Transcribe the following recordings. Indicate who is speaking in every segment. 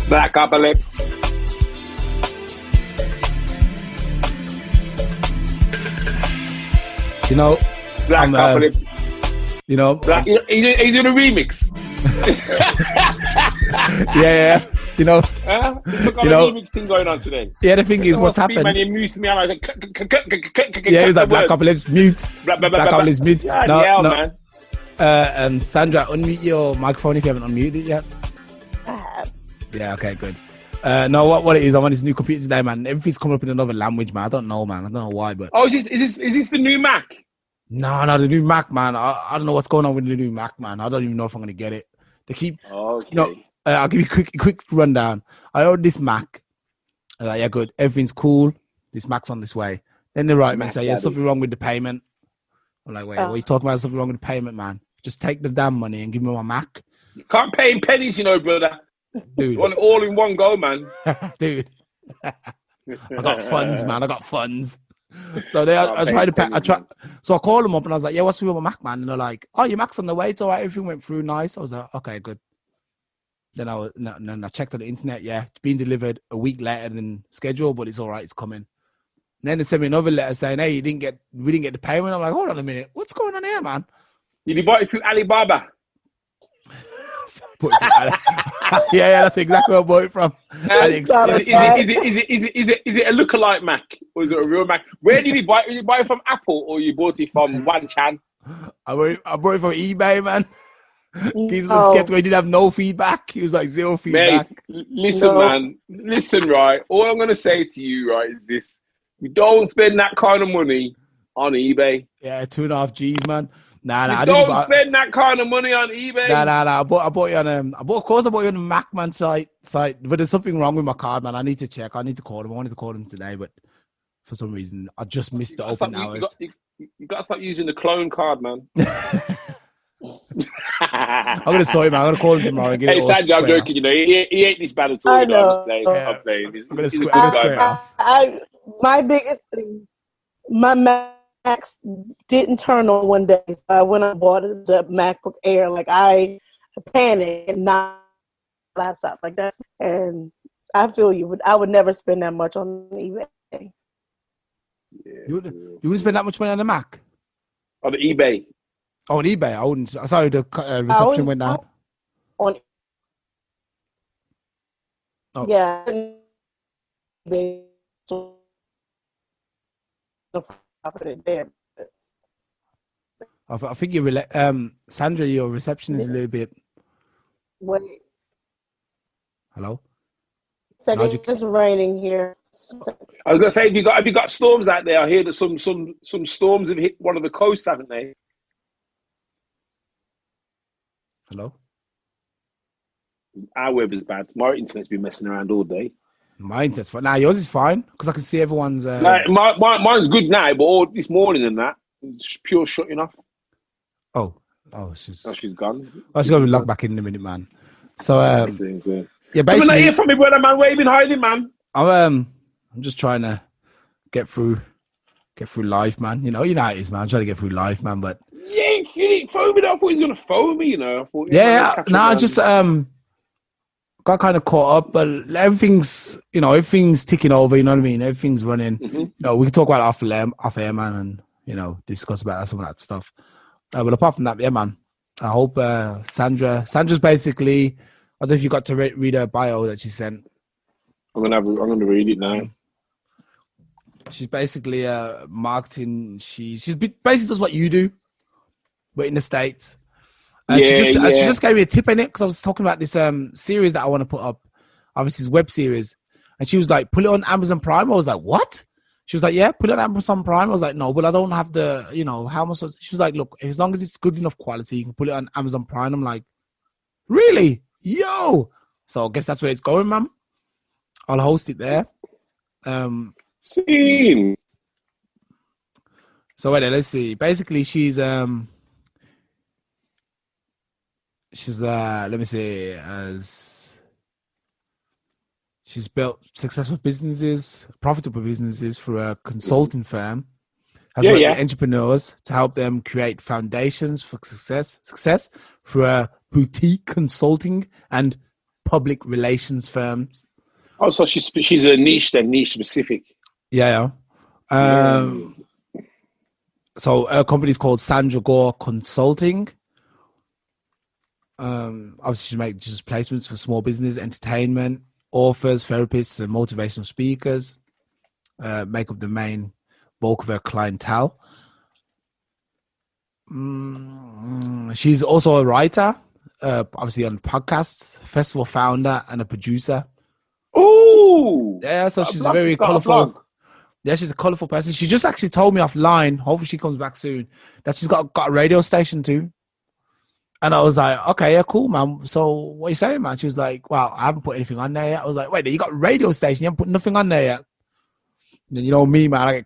Speaker 1: Blackopolypse.
Speaker 2: You know,
Speaker 1: Blackopolypse.
Speaker 2: You know,
Speaker 1: Are you doing a remix?
Speaker 2: yeah. You know,
Speaker 1: you know, remix thing going on today.
Speaker 2: Yeah, the thing is, what's happened?
Speaker 1: Man, you mute me. I'm like,
Speaker 2: yeah, it's like Blackopolypse mute. Blackopolypse mute.
Speaker 1: No, man.
Speaker 2: And Sandra, unmute your microphone if you haven't unmuted it yet. Yeah, okay, good. No, what it is, I'm on this new computer today, man. Everything's coming up in another language, man. I don't know, man. I don't know why, but...
Speaker 1: Oh, is this the new Mac?
Speaker 2: No, the new Mac, man. I don't know what's going on with the new Mac, man. I don't even know if I'm going to get it. They keep...
Speaker 1: Okay.
Speaker 2: You know, I'll give you a quick rundown. I ordered this Mac. I'm like, yeah, good. Everything's cool. This Mac's on this way. Then the right man say, yeah, something wrong with the payment. I'm like, wait, what are you talking about? Something wrong with the payment, man? Just take the damn money and give me my Mac.
Speaker 1: You can't pay in pennies, you know, brother.
Speaker 2: Dude.
Speaker 1: You want it all in one go, man.
Speaker 2: Dude. I got funds, man. I got funds. So I tried to pay. So I called them up and I was like, yeah, what's with my Mac, man? And they're like, oh, your Mac's on the way. It's all right. Everything went through nice. I was like, okay, good. Then I checked on the internet. Yeah, it's been delivered a week later than scheduled, but it's all right. It's coming. And then they sent me another letter saying, hey, we didn't get the payment. I'm like, hold on a minute. What's going on here, man?
Speaker 1: Did you buy it through Alibaba?
Speaker 2: yeah, that's exactly where I bought it from.
Speaker 1: Is it a lookalike Mac or is it a real Mac? Where did you buy it? Did you buy it from Apple or you bought it from One Chan?
Speaker 2: I bought it from eBay, man. He's skeptical. He didn't have no feedback. He was like zero feedback.
Speaker 1: Mate, listen, listen, right? All I'm going to say to you, right, is this. You don't spend that kind of money on eBay.
Speaker 2: Yeah, 2.5 G's, man. Nah,
Speaker 1: you don't spend that kind of money on eBay.
Speaker 2: Nah. I bought it on of course I bought it on the Mac, man, site. But there's something wrong with my card, man. I need to check. I need to call them. I wanted to call them today, but for some reason I just missed the open hours.
Speaker 1: You got to start using the clone card, man.
Speaker 2: I'm gonna sorry, man. I'm gonna call him tomorrow and get it all
Speaker 1: Sandy, I'm joking. You know, he ain't this bad at all.
Speaker 3: I know.
Speaker 1: I'm playing.
Speaker 2: I'm gonna square off.
Speaker 3: My biggest thing, my Macs didn't turn on one day. So I went and bought the MacBook Air. Like I panicked and not laptop like that. And I feel you, but I would never spend that much on eBay.
Speaker 2: Yeah, you wouldn't spend that much money on the Mac?
Speaker 1: On the eBay.
Speaker 2: Oh, on eBay, I wouldn't. Sorry, the reception went down.
Speaker 3: Yeah.
Speaker 2: I think Sandra, your reception is a little bit.
Speaker 3: Wait.
Speaker 2: Hello.
Speaker 3: It's raining here.
Speaker 1: I was gonna say, have you got storms out there? I hear that some storms have hit one of the coasts, haven't they?
Speaker 2: Hello.
Speaker 1: Our weather's bad. My internet's been messing around all day.
Speaker 2: My internet's fine. Nah, yours is fine because I can see everyone's.
Speaker 1: Mine's good now, but all this morning and that, it's pure shutting off.
Speaker 2: Oh, she's
Speaker 1: gone.
Speaker 2: Oh, she's gonna be locked back in a minute, man. So yeah, basically.
Speaker 1: Coming out here from me, brother, man. Where you been hiding, man?
Speaker 2: I'm just trying to get through life, man. You know how it is, man. I'm trying to get through life, man. But
Speaker 1: you didn't phone me. I thought he was gonna phone me. You know. I thought,
Speaker 2: I just got kind of caught up, but everything's ticking over. You know what I mean? Everything's running.
Speaker 1: Mm-hmm.
Speaker 2: You know, we can talk about it off air, man, and discuss about some of that stuff. But apart from that, yeah, man. I hope Sandra's basically. I don't know if you got to read her bio that she sent.
Speaker 1: I'm gonna read it now.
Speaker 2: She's basically marketing. She basically does what you do, but in the States. And she just gave me a tip in it because I was talking about this series that I want to put up. Obviously, it's a web series, and she was like, "Put it on Amazon Prime." I was like, "What?" She was like, "Yeah, put it on Amazon Prime." I was like, "No, but I don't have the, how much?" She was like, "Look, as long as it's good enough quality, you can put it on Amazon Prime." I'm like, "Really? Yo!" So I guess that's where it's going, man. I'll host it there.
Speaker 1: See.
Speaker 2: So wait, let's see. Basically, she's she's let me see, as she's built successful businesses, profitable businesses through a consulting firm. Has worked with entrepreneurs to help them create foundations for success through a boutique consulting and public relations firms.
Speaker 1: Oh, so she's a niche specific.
Speaker 2: Yeah. So her company is called Chandra Gore Consulting. Obviously, she makes just placements for small business, entertainment, authors, therapists, and motivational speakers. Make up the main bulk of her clientele. She's also a writer, obviously on podcasts, festival founder, and a producer.
Speaker 1: Oh,
Speaker 2: yeah! So she's very colorful. Yeah, she's a colorful person. She just actually told me offline. Hopefully, she comes back soon. That she's got a radio station too. And I was like, okay, yeah, cool, man. So what are you saying, man? She was like, well, I haven't put anything on there yet. I was like, wait, you got a radio station? You haven't put nothing on there yet? And then, you know me, man, I get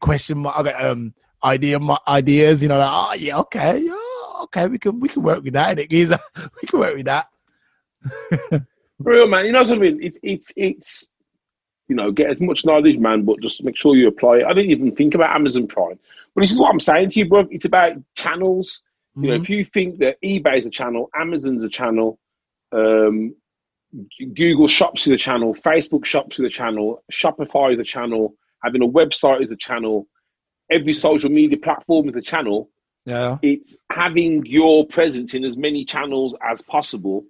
Speaker 2: I get ideas, you know, like, oh yeah, okay, we can work with that, innit, geezer? We can work with that.
Speaker 1: For real, man. You know something? It's you know, get as much knowledge, man, but just make sure you apply it. I didn't even think about Amazon Prime. But this is what I'm saying to you, bro. It's about channels. You know, if you think that eBay is a channel, Amazon's a channel, Google Shops is a channel, Facebook Shops is a channel, Shopify is a channel, having a website is a channel, every social media platform is a channel.
Speaker 2: Yeah,
Speaker 1: it's having your presence in as many channels as possible.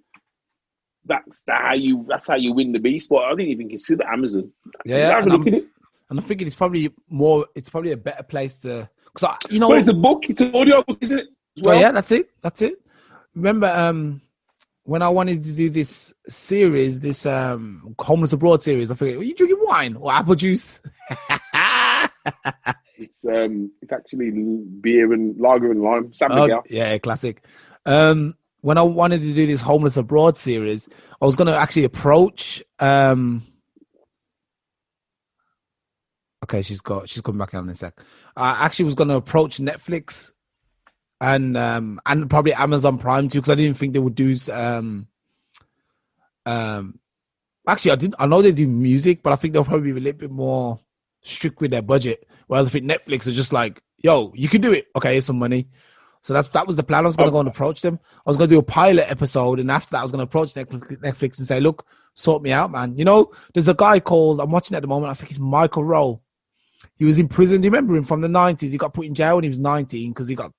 Speaker 1: That's how you win the beast. But I didn't even consider Amazon.
Speaker 2: Yeah,
Speaker 1: have a look at it.
Speaker 2: And I'm thinking it's probably a better place to, because
Speaker 1: well, it's a book, it's an audio book, isn't it? Well?
Speaker 2: Oh yeah, that's it. Remember, when I wanted to do this series, this homeless abroad series, I figured, are you drinking wine or apple juice?
Speaker 1: It's actually beer and lager and lime. San Miguel.
Speaker 2: Yeah, classic. When I wanted to do this homeless abroad series, I was going to actually approach. Okay, she's coming back on in a sec. I actually was going to approach Netflix and probably Amazon Prime too, because I didn't think they would do. Actually, I know they do music, but I think they'll probably be a little bit more strict with their budget. Whereas I think Netflix are just like, yo, you can do it. Okay, here's some money. So that was the plan. I was going to go and approach them. I was going to do a pilot episode, and after that, I was going to approach Netflix and say, look, sort me out, man. You know, there's a guy called, I'm watching at the moment, I think it's Michael Rowe. He was in prison. Do you remember him from the 90s? He got put in jail when he was 19 because he got,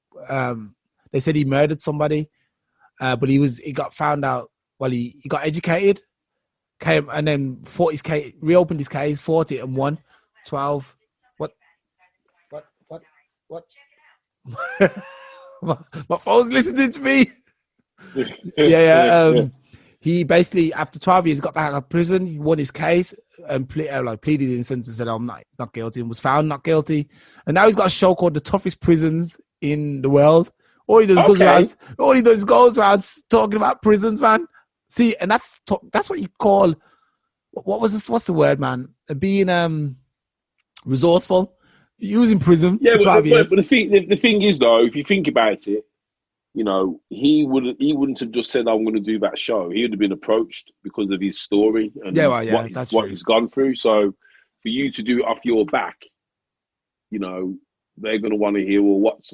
Speaker 2: they said he murdered somebody, but he got found out, well, he got educated, came and then fought his case, reopened his case, fought it and won 12. What? My phone's listening to me. Yeah. He basically, after 12 years, got back out of prison. He won his case and pleaded innocent and said, I'm not guilty, and was found not guilty. And now he's got a show called The Toughest Prisons in the World. All he does goes around talking about prisons, man. See, and that's what you call, what's the word, man? Being resourceful. He was in prison for 12 years.
Speaker 1: But the thing is, though, if you think about it, you know, he wouldn't have just said, I'm going to do that show. He would have been approached because of his story and what he's gone through. So for you to do it off your back, you know, they're going to want to hear, well, what's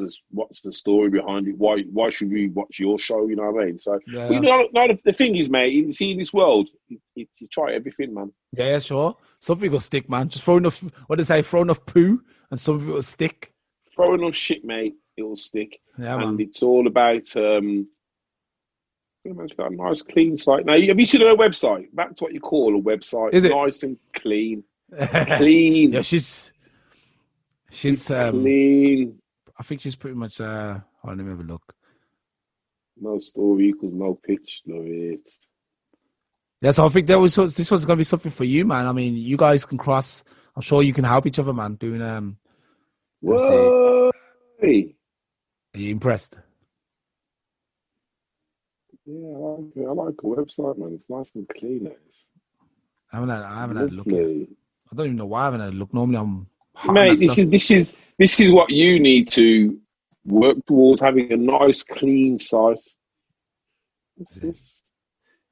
Speaker 1: the story behind it? Why should we watch your show? You know what I mean? So, yeah. You know, the thing is, mate, you see in this world, you try everything, man.
Speaker 2: Yeah, sure. Something will stick, man. Just throw enough poo and something will stick.
Speaker 1: Throw enough shit, mate. It will stick.
Speaker 2: Yeah,
Speaker 1: and
Speaker 2: man.
Speaker 1: It's all about, it's got a nice, clean site. Now, have you seen her website? That's what you call a website.
Speaker 2: Is it?
Speaker 1: Nice and clean. Clean.
Speaker 2: Yeah, she's
Speaker 1: clean.
Speaker 2: I think she's pretty much, hold on, let me have a look.
Speaker 1: No story equals no pitch. No it.
Speaker 2: Yeah, so I think this was going to be something for you, man. I mean, you guys can cross. I'm sure you can help each other, man. Doing
Speaker 1: Whoa.
Speaker 2: Are you impressed?
Speaker 1: Yeah, I like a website, man. It's nice and clean.
Speaker 2: I haven't had a look yet. I don't even know why I haven't had a look. Normally I'm
Speaker 1: mate, this is what you need to work towards, having a nice clean site. What's this?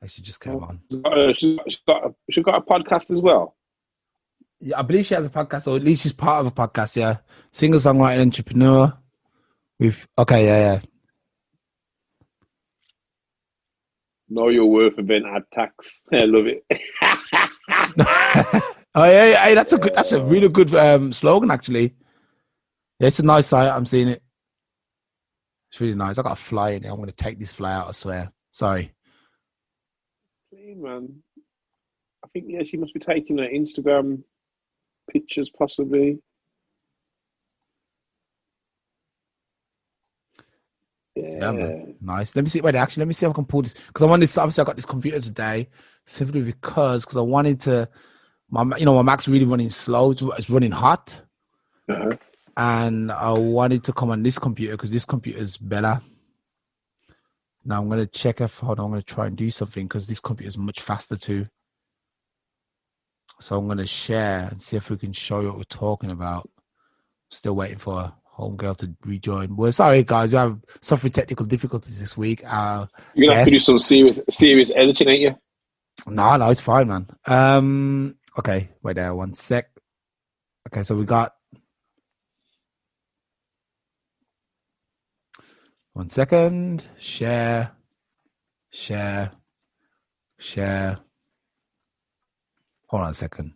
Speaker 2: Actually, just came on.
Speaker 1: She's got a podcast as well.
Speaker 2: Yeah, I believe she has a podcast, or at least she's part of a podcast. Yeah, singer, songwriter, entrepreneur. Yeah.
Speaker 1: Know your worth and then add tax. I love it.
Speaker 2: Oh yeah, that's a really good slogan actually. Yeah, it's a nice site. I'm seeing it. It's really nice. I got a fly in there. I'm going to take this fly out. I swear. Sorry.
Speaker 1: Clean, man. I think she must be taking her Instagram pictures possibly.
Speaker 2: Yeah, man. Nice. Let me see if I can pull this, because I want this. Obviously, I got this computer today simply because I wanted to. My Mac's really running slow. It's running hot, and I wanted to come on this computer because this computer is better. Now I'm gonna check if I'm gonna try and do something because this computer is much faster too. So I'm gonna share and see if we can show you what we're talking about. Still waiting for a homegirl to rejoin. Well, sorry guys, we have suffering technical difficulties this week.
Speaker 1: You're gonna have to do some serious editing, ain't you?
Speaker 2: No, it's fine, man. Okay, wait there, 1 sec. Okay, so we got 1 second. Share. Hold on a second.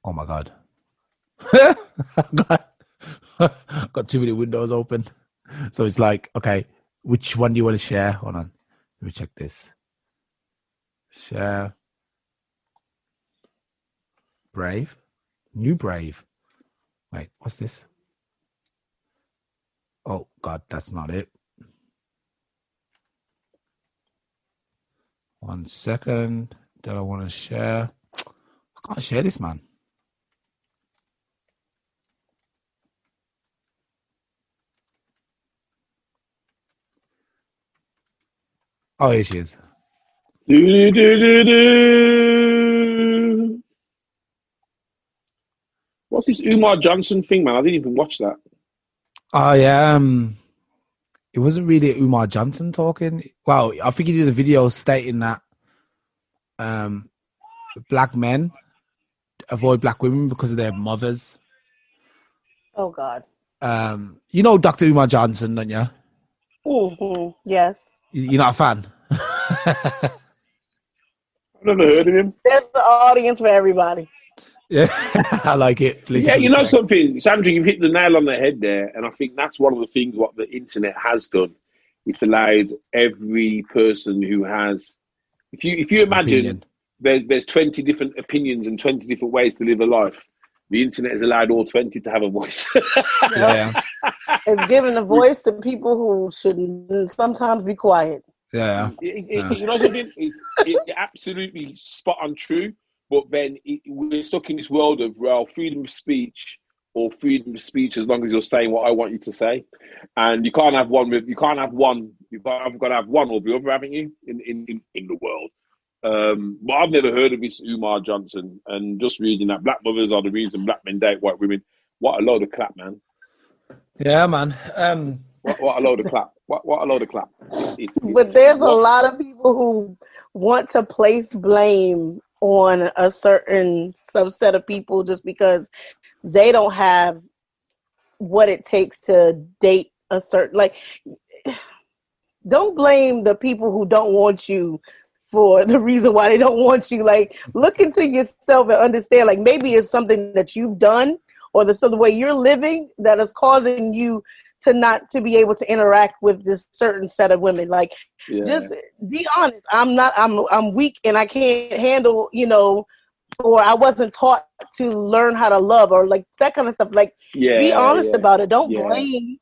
Speaker 2: Oh my God. Got too many windows open. So it's like, okay, which one do you want to share? Hold on. Let me check this. Share. Brave. New Brave. Wait, what's this? Oh God, that's not it. 1 second. That I want to share. I can't share this, man. Oh, here she is.
Speaker 1: What's this Umar Johnson thing, man? I didn't even watch that.
Speaker 2: Oh, yeah. It wasn't really Umar Johnson talking. Well, I think he did a video stating that black men avoid black women because of their mothers.
Speaker 3: Oh, God.
Speaker 2: You know Dr. Umar Johnson, don't you?
Speaker 3: Mm-hmm. Yes.
Speaker 2: You're not a fan?
Speaker 1: I've never heard of him.
Speaker 3: There's the audience for everybody.
Speaker 2: Yeah, I like it.
Speaker 1: Yeah, you know something, Sandra, you've hit the nail on the head there, and I think that's one of the things what the internet has done. It's allowed every person who has, if you imagine there's 20 different opinions and 20 different ways to live a life. The internet has allowed all 20 to have a voice.
Speaker 2: Yeah.
Speaker 3: It's giving a voice to people who should sometimes be quiet.
Speaker 2: Yeah.
Speaker 1: You know something? It absolutely spot on true. But then we're stuck in this world of, well, freedom of speech or freedom of speech as long as you're saying what I want you to say. And you can't have one. You've got to have one or the other, haven't you, in the world? But I've never heard of this Umar Johnson, and just reading that black mothers are the reason black men date white women. What a load of clap, man.
Speaker 2: Yeah, man.
Speaker 1: What a load of clap. What a load of clap.
Speaker 3: But there's a lot of people who want to place blame on a certain subset of people just because they don't have what it takes to date a certain, like, don't blame the people who don't want you for the reason why they don't want you. Like, look into yourself and understand, like, maybe it's something that you've done or the way you're living that is causing you to not to be able to interact with this certain set of women. Like, just be honest. I'm weak and I can't handle, or I wasn't taught to learn how to love, or like that kind of stuff. Like, be honest about it. Don't blame,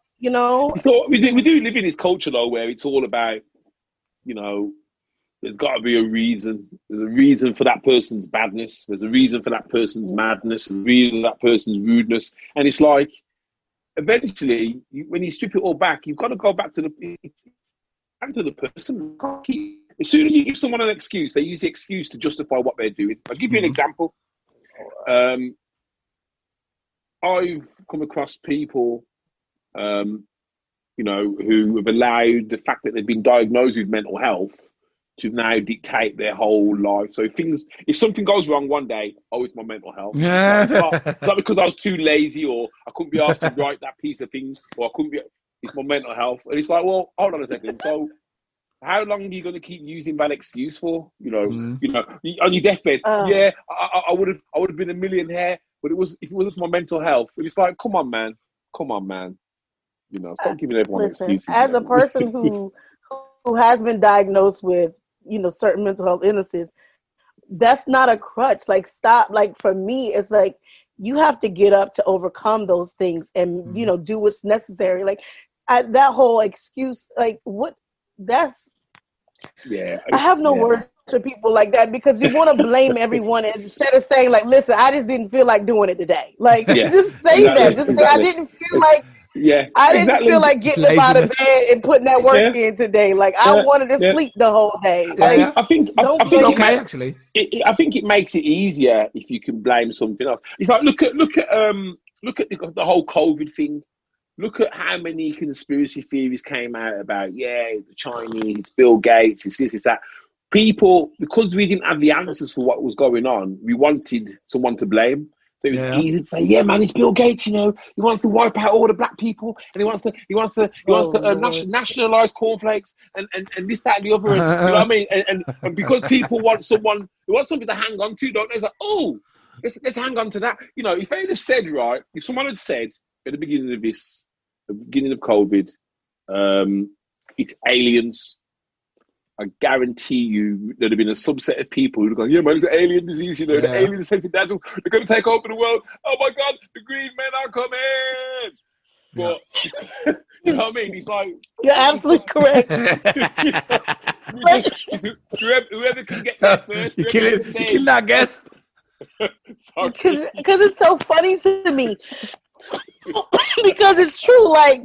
Speaker 1: So we do live in this culture though, where it's all about, there's got to be a reason. There's a reason for that person's badness. There's a reason for that person's madness. There's a reason for that person's rudeness. And it's like, eventually, when you strip it all back, you've got to go back to the person. As soon as you give someone an excuse, they use the excuse to justify what they're doing. I'll give you an example. I've come across people you know, who have allowed the fact that they've been diagnosed with mental health to now dictate their whole life. So if something goes wrong one day, it's my mental health.
Speaker 2: Yeah.
Speaker 1: It's not because I was too lazy or I couldn't be asked to write that piece of thing, or I couldn't be. It's my mental health, and it's like, well, hold on a second. So, how long are you going to keep using that excuse for? You know, on your deathbed. I would have been a millionaire, but if it wasn't for my mental health, and it's like, come on, man. You know, stop giving everyone excuses.
Speaker 3: As a person who has been diagnosed with, certain mental health illnesses, that's not a crutch. Like, stop. Like, for me, it's like you have to get up to overcome those things and, do what's necessary. Like, that whole excuse, like, what? That's.
Speaker 1: Yeah.
Speaker 3: I have no words for people like that, because you want to blame everyone instead of saying, like, listen, I just didn't feel like doing it today. Like, just say that. Just say, I didn't feel like. I didn't feel like getting up out of bed and putting that work in today. Like, I wanted to sleep the whole day. Like,
Speaker 1: I think
Speaker 2: it's okay, actually.
Speaker 1: I think it makes it easier if you can blame something else. It's like look at the whole COVID thing. Look at how many conspiracy theories came out about the Chinese, Bill Gates, it's this, it's that. People, because we didn't have the answers for what was going on, we wanted someone to blame. So it was easy to say, yeah, man, it's Bill Gates. You know, he wants to wipe out all the black people, and he wants to nationalize cornflakes and this, that, and the other. And, you know what I mean? And because people want something to hang on to, don't they? It's like, let's hang on to that. You know, if someone had said at the beginning of COVID, it's aliens, I guarantee you there'd have been a subset of people who'd have gone, yeah, man, it's an alien disease, the aliens sent they're going to take over the world. Oh my God, the green men are coming. But, you know what I mean? It's like...
Speaker 3: You're absolutely correct.
Speaker 1: Whoever can get there first.
Speaker 2: You're killing that guest.
Speaker 3: Because it's so funny to me. Because it's true, like...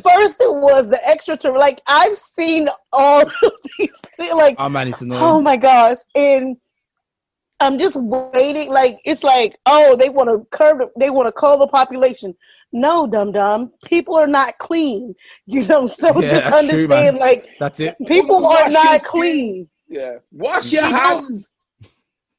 Speaker 3: First, it was the extraterrestrial. Like, I've seen all of these things. Like,
Speaker 2: oh man, it's annoying.
Speaker 3: Oh my gosh! And I'm just waiting. Like, it's like, they want to they want to cull the population. No, dum. People are not clean. So just understand.
Speaker 2: True, like, that's it.
Speaker 3: People are not clean.
Speaker 1: Yeah, wash your hands.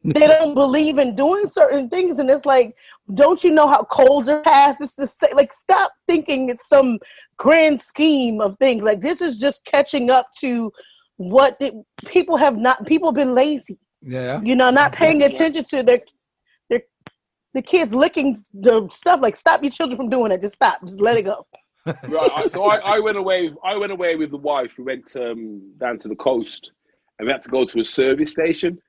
Speaker 3: They don't believe in doing certain things, and it's like, don't you know how colds are passed? It's just like, stop thinking it's some grand scheme of things. Like, this is just catching up to what people have not. People have been lazy.
Speaker 2: Yeah,
Speaker 3: not paying attention to the kids licking the stuff. Like, stop your children from doing it. Just stop. Just let it go.
Speaker 1: Right. So I went away with the wife. We went down to the coast, and we had to go to a service station.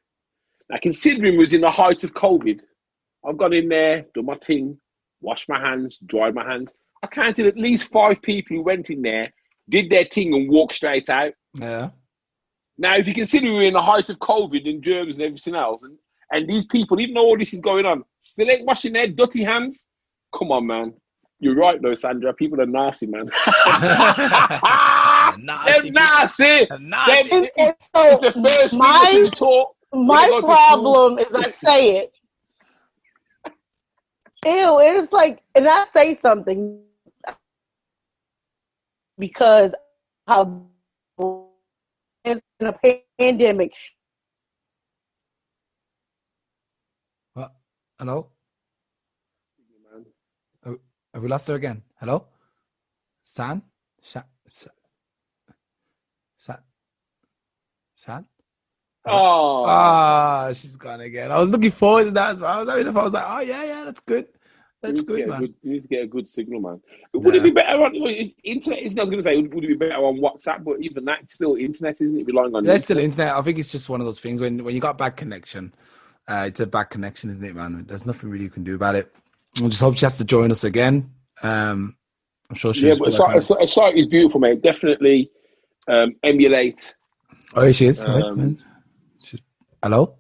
Speaker 1: Now, considering it was in the height of COVID, I've gone in there, done my thing, washed my hands, dried my hands. I counted at least 5 people who went in there, did their thing, and walked straight out.
Speaker 2: Yeah.
Speaker 1: Now, if you consider we're in the height of COVID and germs and everything else, and these people, even though all this is going on, still ain't washing their dirty hands, come on, man. You're right, though, Sandra. People are nasty, man. They're nasty. It's the first thing to talk.
Speaker 3: My problem is I say it. Ew, it's like, and I say something because how in a pandemic.
Speaker 2: Hello? Have we lost her again? Hello? San? Oh, she's gone again. I was looking forward to that as well. I was like, oh yeah, that's good. That's good, man.
Speaker 1: You need to get a good signal, man. Would it be better on internet? I was going to say, would it be better on WhatsApp? But even that, it's still internet, isn't it? Relying on
Speaker 2: it's still internet. I think it's just one of those things when you got bad connection. It's a bad connection, isn't it, man? There's nothing really you can do about it. I just hope she has to join us again. I'm sure she's.
Speaker 1: Yeah, but a site is beautiful, mate. Definitely emulate.
Speaker 2: Oh, here she is. Hello?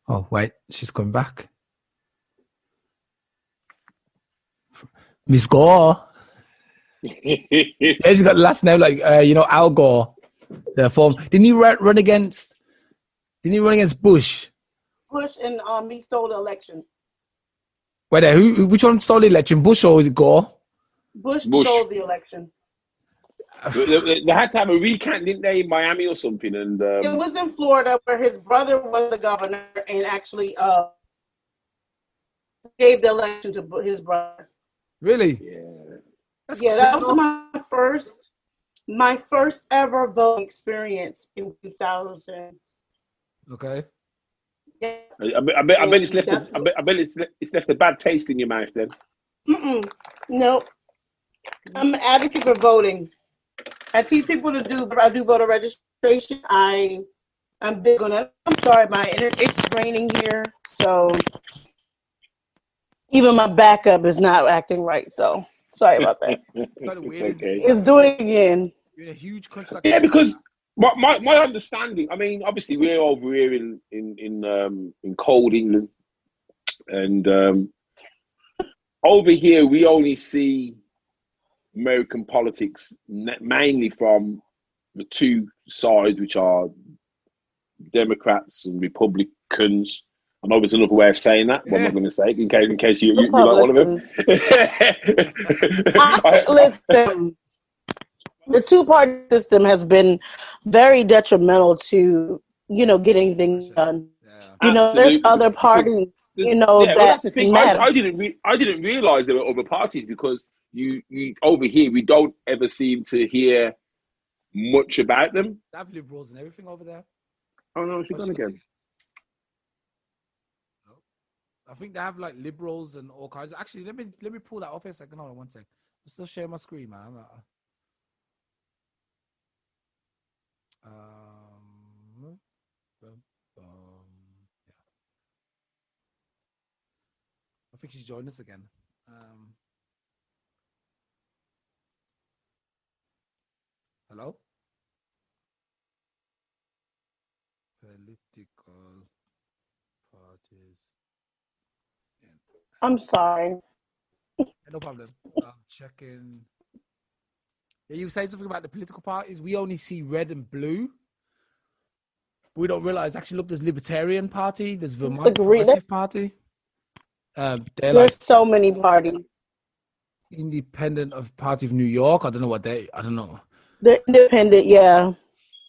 Speaker 2: Oh, wait. She's coming back. Miss Gore. Yeah, she's got the last name like, Al Gore. The form. Didn't he run against Bush?
Speaker 3: Bush and he stole the election.
Speaker 2: Wait, which one stole the election? Bush or is it Gore?
Speaker 3: Bush stole the election.
Speaker 1: They had to have a recount, didn't they, in Miami or something? And
Speaker 3: it was in Florida, where his brother was the governor and actually gave the election to his brother.
Speaker 2: Really?
Speaker 1: Yeah.
Speaker 3: That was my first ever voting experience in 2000.
Speaker 2: Okay.
Speaker 3: Yeah.
Speaker 1: I bet it's left a bad taste in your mouth then.
Speaker 3: No, I'm an advocate for voting. I teach people to do. I do voter registration. I'm big on it. I'm sorry, it's raining here, so even my backup is not acting right. So sorry about that. It's doing it again.
Speaker 2: You're in a huge country.
Speaker 1: Yeah, because my understanding. I mean, obviously we're over here in cold England, and over here we only see American politics mainly from the two sides, which are Democrats and Republicans. I know there's another way of saying that, but I'm not going to say it in case you like one of them.
Speaker 3: Listen, the two-party system has been very detrimental to, getting things done. Yeah. There's other parties,
Speaker 1: that's the thing. I didn't realize there were other parties, because you over here we don't ever seem to hear much about them.
Speaker 2: They have liberals and everything over there.
Speaker 1: Oh no, she's gone again.
Speaker 2: I think they have like liberals and all kinds. Actually, let me pull that up a second. Hold on one sec. I'm still sharing my screen, man. Yeah. I think she's joined us again. Hello? Political parties.
Speaker 3: I'm sorry.
Speaker 2: No problem. I'm checking. Yeah, you were saying something about the political parties. We only see red and blue. We don't realize, actually, look, there's Libertarian Party, there's Vermont Progressive Party.
Speaker 3: There's so many parties.
Speaker 2: Independent of Party of New York. I don't know.
Speaker 3: They're independent, yeah.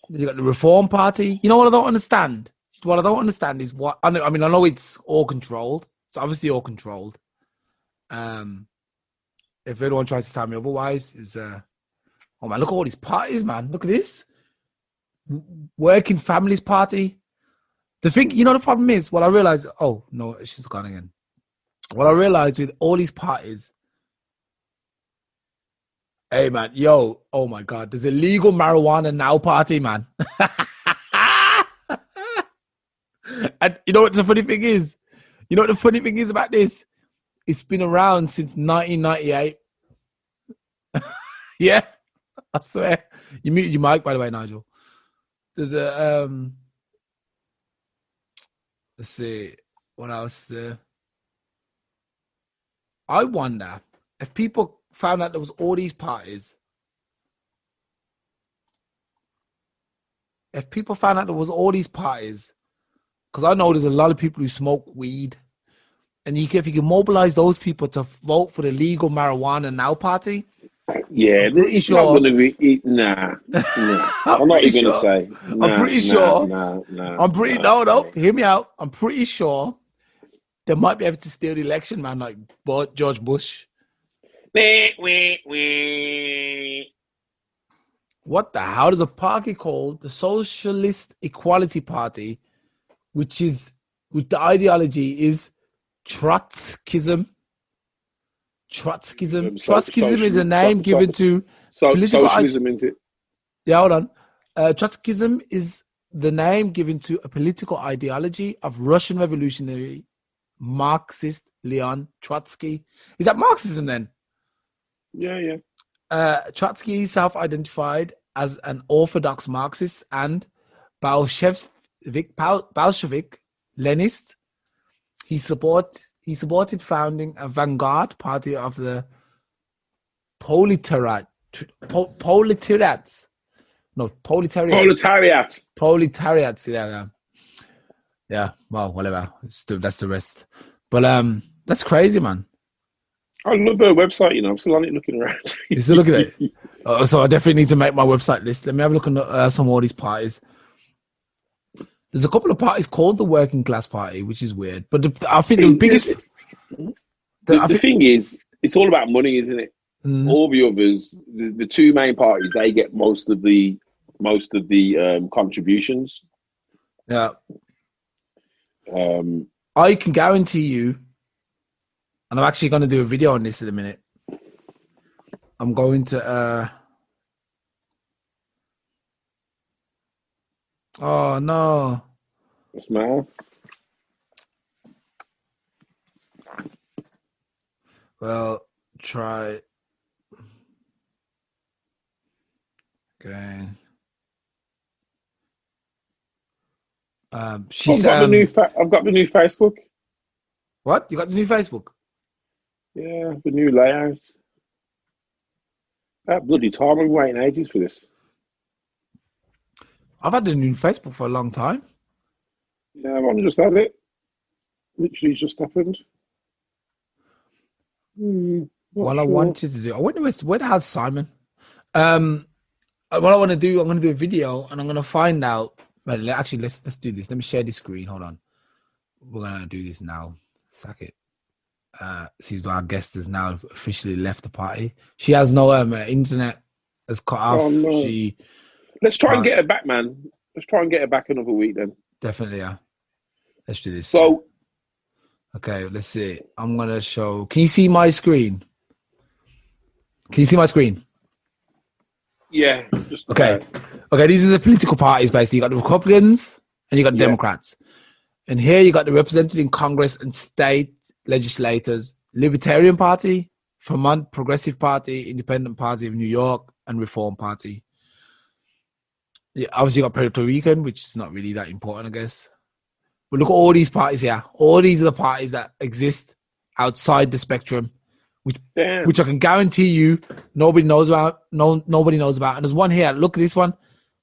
Speaker 2: You got the Reform Party. You know what I don't understand? What I don't understand is what I know it's all controlled. It's obviously all controlled. If anyone tries to tell me otherwise, oh man, look at all these parties, man. Look at this. Working Families Party. The problem is, what I realized, oh no, she's gone again. What I realized with all these parties, hey man, oh my God, there's a legal marijuana now party, man. And you know what the funny thing is? You know what the funny thing is about this? It's been around since 1998. Yeah, I swear. You muted your mic, by the way, Nigel. There's a let's see, what else is there? I wonder if people found out there was all these parties. If people found out there was all these parties, because I know there's a lot of people who smoke weed, and if you can mobilize those people to vote for the legal marijuana now party.
Speaker 1: Yeah, it's not going to be. Nah. I'm not even going to say.
Speaker 2: I'm pretty sure. No. Hear me out. I'm pretty sure they might be able to steal the election, man, like George Bush. What the hell? There's a party called the Socialist Equality Party, which the ideology is Trotskyism. Trotskyism is a name given to political
Speaker 1: socialism, isn't it?
Speaker 2: Yeah, hold on. Trotskyism is the name given to a political ideology of Russian revolutionary Marxist Leon Trotsky. Is that Marxism then?
Speaker 1: Yeah.
Speaker 2: Trotsky self-identified as an orthodox Marxist and Bolshevik Leninist. He supported founding a vanguard party of the Proletariat. Yeah. Well, whatever. That's the rest. But that's crazy, man.
Speaker 1: I love her website. I'm still on it, looking around.
Speaker 2: You still looking at it? So I definitely need to make my website list. Let me have a look at some more of these parties. There's a couple of parties called the Working Class Party, which is weird. But I think the biggest...
Speaker 1: The thing is, it's all about money, isn't it? All the others, the two main parties, they get most of the contributions.
Speaker 2: Yeah. I can guarantee you, and I'm actually going to do a video on this in a minute. I'm going to... Oh, no.
Speaker 1: Smile.
Speaker 2: Well, try... Okay. She's
Speaker 1: I've got the new Facebook.
Speaker 2: What? You got the new Facebook?
Speaker 1: Yeah, the new layout. That bloody time, I've been waiting ages for this.
Speaker 2: I've had the new Facebook for a long time.
Speaker 1: Yeah, I've only just had it. Literally just happened.
Speaker 2: Well, I wanted to do. I wonder where the hell's Simon? What I want to do, I'm going to do a video, and I'm going to find out. Well, actually, let's do this. Let me share the screen. Hold on. We're going to do this now. Sack it. Seems like our guest has now officially left the party. She has no internet. Has cut off.
Speaker 1: Oh, no. Let's try and get her back, man. Let's try and get her back another week then.
Speaker 2: Definitely, yeah. Let's do this.
Speaker 1: So,
Speaker 2: okay, let's see. I'm going to show. Can you see my screen? Can you see my screen?
Speaker 1: Yeah.
Speaker 2: Okay. Okay, these are the political parties, basically. You got the Republicans and you got the Democrats. And here you got the represented in Congress and state legislators, Libertarian Party, Vermont Progressive Party, Independent Party of New York, and Reform Party. Yeah, obviously you got Puerto Rican, which is not really that important, I guess. But look at all these parties here. All these are the parties that exist outside the spectrum, which I can guarantee you nobody knows about. Nobody knows about. And there's one here. Look at this one.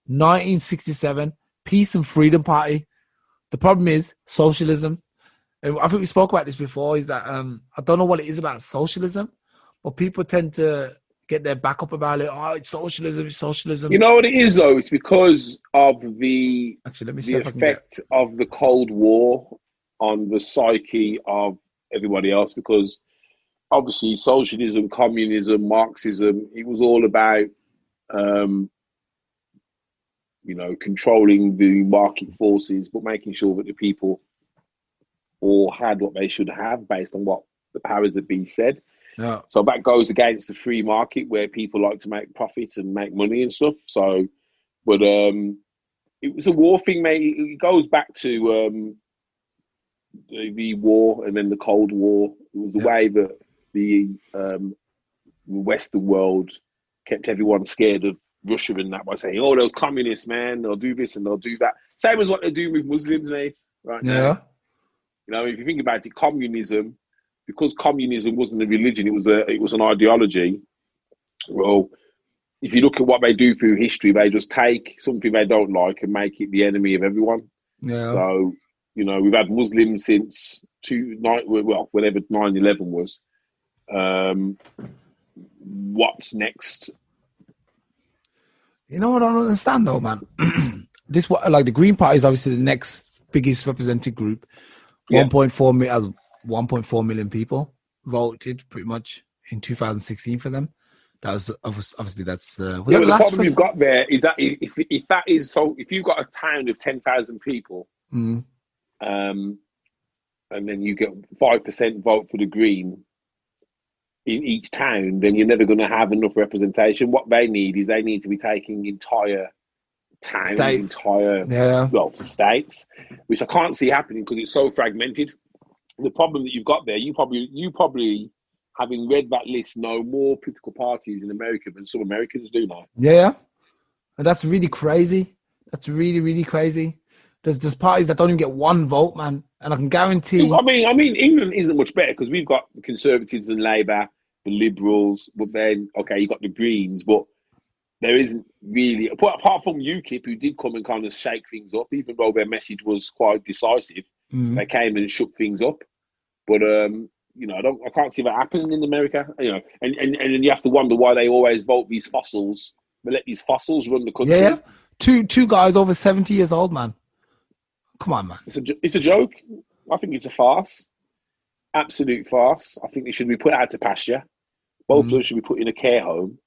Speaker 2: 1967 Peace and Freedom Party. The problem is socialism. And I think we spoke about this before, is that I don't know what it is about socialism, but people tend to get their back up about it. Oh, it's socialism, it's socialism.
Speaker 1: You know what it is, though? It's because of the
Speaker 2: effect
Speaker 1: of the Cold War on the psyche of everybody else, because obviously socialism, communism, Marxism, it was all about, controlling the market forces, but making sure that the people all had what they should have based on what the powers that be said.
Speaker 2: Yeah.
Speaker 1: So that goes against the free market where people like to make profit and make money and stuff. So, but it was a war thing, mate. It goes back to the war and then the Cold War. It was the way that the Western world kept everyone scared of Russia and that by saying, "Oh, those communists, man, they'll do this and they'll do that." Same as what they do with Muslims, mate. Right?
Speaker 2: Yeah.
Speaker 1: Now. If you think about it, communism, because communism wasn't a religion, it was an ideology. Well, if you look at what they do through history, they just take something they don't like and make it the enemy of everyone.
Speaker 2: Yeah.
Speaker 1: So, we've had Muslims since whenever 9/11 was. What's next?
Speaker 2: You know what I don't understand though, man? The Green Party is obviously the next biggest represented group. 1.4 million people voted pretty much in 2016 for them. That was obviously that's the.
Speaker 1: The problem you've got there is that if that is so, if you've got a town of 10,000 people, and then you get 5% vote for the Green in each town, then you're never going to have enough representation. What they need is they need to be taking entire towns, states, which I can't see happening because it's so fragmented. The problem that you've got there, you probably, having read that list, know more political parties in America than some Americans do now.
Speaker 2: Yeah, and that's really crazy. That's really, really crazy. There's parties that don't even get one vote, man, and I can guarantee.
Speaker 1: I mean, England isn't much better because we've got the Conservatives and Labour, the Liberals, but then you got the Greens, but there isn't really, apart from UKIP, who did come and kind of shake things up, even though their message was quite decisive. They came and shook things up. But I can't see that happening in America. And then you have to wonder why they always vote these fossils. They let these fossils run the country.
Speaker 2: Yeah. Two guys over 70 years old, man. Come on, man.
Speaker 1: It's a joke. I think it's a farce. Absolute farce. I think they should be put out to pasture. Both of them should be put in a care home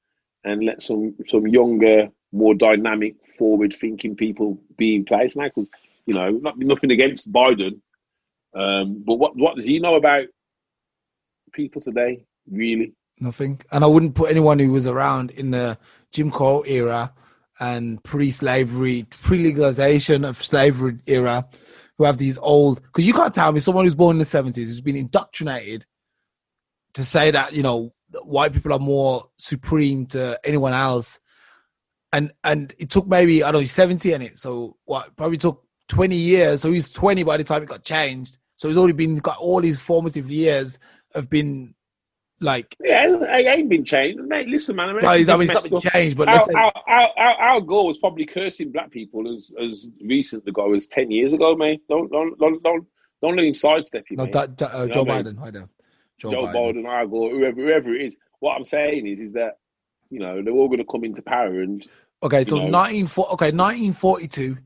Speaker 1: and let some younger, more dynamic, forward-thinking people be in place now. Because, nothing against Biden. But what does he know about people today, really?
Speaker 2: Nothing. And I wouldn't put anyone who was around in the Jim Crow era and pre-slavery, pre-legalization of slavery era, who have these old... Because you can't tell me someone who's born in the 70s who's been indoctrinated to say that, white people are more supreme to anyone else. And it took maybe, 70 in it. So what, probably took 20 years. So he's 20 by the time it got changed. So he's already got all these formative years have been like...
Speaker 1: Yeah, it ain't been changed. Mate, listen, man.
Speaker 2: It's not been changed, but
Speaker 1: Al Gore was probably cursing black people as recent ago as 10 years ago, mate. Don't let him sidestep you, mate.
Speaker 2: Joe Biden. I know.
Speaker 1: Joe Biden, Al Gore, whoever it is. What I'm saying is that, they're all going to come into power and...
Speaker 2: Okay, so 1942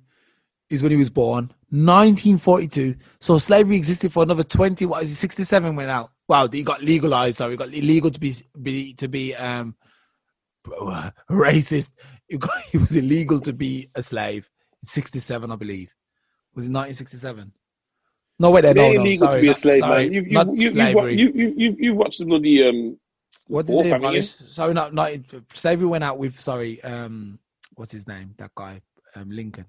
Speaker 2: is when he was born. 1942. So slavery existed for another 20. 67 went out. Wow, he got legalized. So it got illegal to be racist. It was illegal to be a slave. 67, I believe. Was it 1967? No, wait there. No,
Speaker 1: illegal
Speaker 2: sorry,
Speaker 1: to be a slave,
Speaker 2: sorry,
Speaker 1: man.
Speaker 2: not slavery.
Speaker 1: You've watched the bloody
Speaker 2: what did they abolish? Sorry, not slavery went out with what's his name? That guy, Lincoln.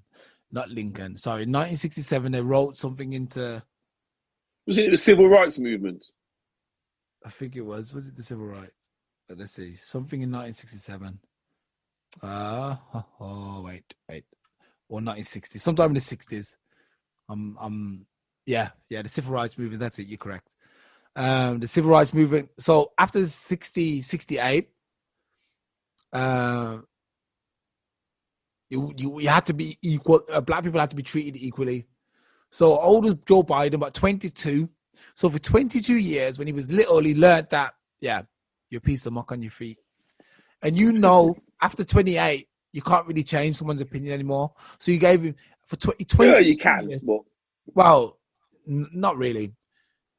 Speaker 2: Not Lincoln. Sorry, 1967. They wrote something into.
Speaker 1: Was it the civil rights movement?
Speaker 2: I think it was. Was it the civil rights? Let's see. Something in 1967. Wait. Or 1960. Sometime in the 60s. Yeah, the civil rights movement. That's it. You're correct. The civil rights movement. So after 68, you had to be equal. Black people had to be treated equally. So old as Joe Biden, about 22. So for 22 years, when he was little, he learned that, you're a piece of muck on your feet. And after 28, you can't really change someone's opinion anymore. So you gave him for 20
Speaker 1: Yeah, you can.
Speaker 2: Years.
Speaker 1: But...
Speaker 2: Well, not really.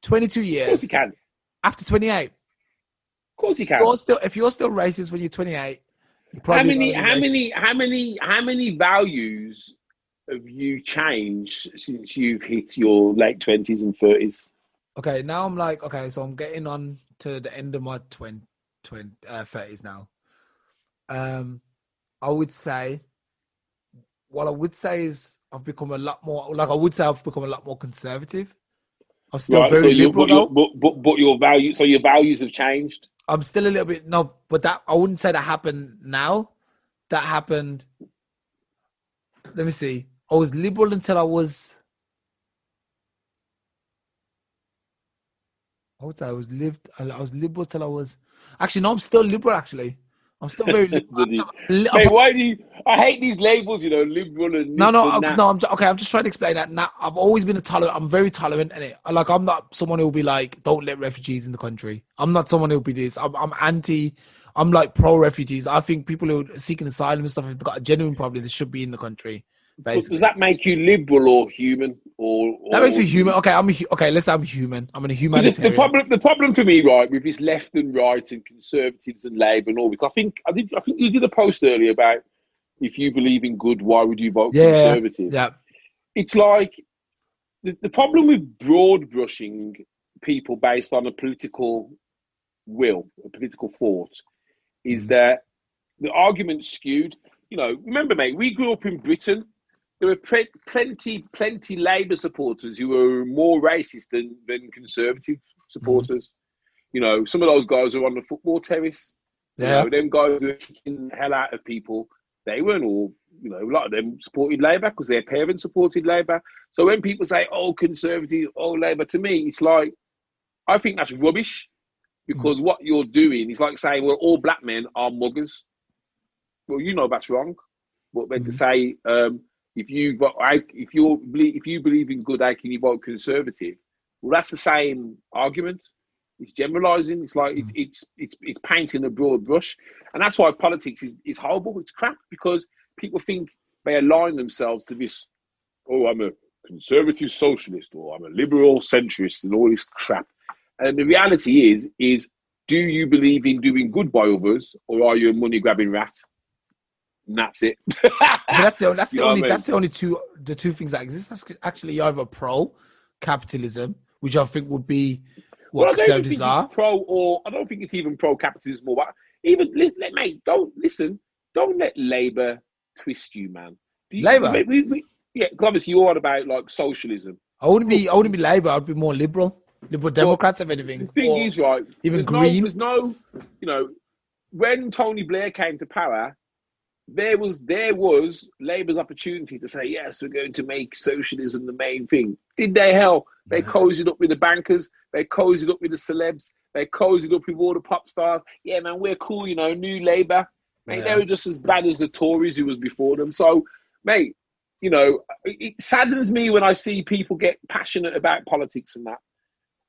Speaker 2: 22 years.
Speaker 1: Of course you can.
Speaker 2: After 28. Of
Speaker 1: course you can.
Speaker 2: If you're still racist when you're 28,
Speaker 1: how many values have you changed since you've hit your late 20s and 30s?
Speaker 2: Okay, now I'm like, so I'm getting on to the end of my 30s now. I would say is I've become a lot more, I've become a lot more conservative. I'm still very liberal though.
Speaker 1: But your values have changed?
Speaker 2: I'm still a little bit, but that, I wouldn't say that happened now. That happened, let me see. I was liberal until I was, I was liberal till I was, actually, no, I'm still liberal, actually. I'm still very liberal.
Speaker 1: Mate, why do you, I hate these labels, liberal and
Speaker 2: I'm just trying to explain that. Now, I've always been I'm very tolerant in it. Like, I'm not someone who'll be like, don't let refugees in the country. I'm not someone who'll be this. I'm like pro-refugees. I think people who are seeking asylum and stuff, if they've got a genuine problem, they should be in the country. Basically.
Speaker 1: Does that make you liberal or human?
Speaker 2: That makes me human. Okay, let's say I'm human. I'm a humanitarian.
Speaker 1: The problem for me, right, with this left and right and conservatives and Labour and all, because I think you did a post earlier about if you believe in good, why would you vote conservative?
Speaker 2: Yeah.
Speaker 1: It's like the problem with broad brushing people based on a political will, a political thought, is that the argument's skewed. Remember, mate, we grew up in Britain. There were plenty Labour supporters who were more racist than Conservative supporters. Some of those guys are on the football terrace. Them guys who were kicking the hell out of people, they weren't all, a lot of them supported Labour because their parents supported Labour. So when people say, oh, Conservative, oh, Labour, to me, it's like, I think that's rubbish because what you're doing is like saying, well, all black men are muggers. Well, that's wrong. But then to say, if you believe in good, how can you vote Conservative? Well, that's the same argument. It's generalising. It's like it's painting a broad brush, and that's why politics is horrible. It's crap because people think they align themselves to this. Oh, I'm a conservative socialist, or I'm a liberal centrist, and all this crap. And the reality is, do you believe in doing good by others, or are you a money grabbing rat? And that's it.
Speaker 2: That's the only two things that exist. That's actually either pro capitalism, which I think would be what conservatives are.
Speaker 1: I don't think it's even pro capitalism. But even mate, don't let Labour twist you, man.
Speaker 2: Labour,
Speaker 1: yeah, because obviously you're on about like socialism.
Speaker 2: I wouldn't be Labour. I'd be more liberal Democrats, if anything.
Speaker 1: The thing is, right?
Speaker 2: Even Green.
Speaker 1: There's no, when Tony Blair came to power, there was Labour's opportunity to say, yes, we're going to make socialism the main thing. Did they? Hell, they cozied up with the bankers, they cozied up with the celebs, they cozied up with all the pop stars. Yeah, man, we're cool, new Labour. Mate, they were just as bad as the Tories who was before them. So, mate, it saddens me when I see people get passionate about politics and that,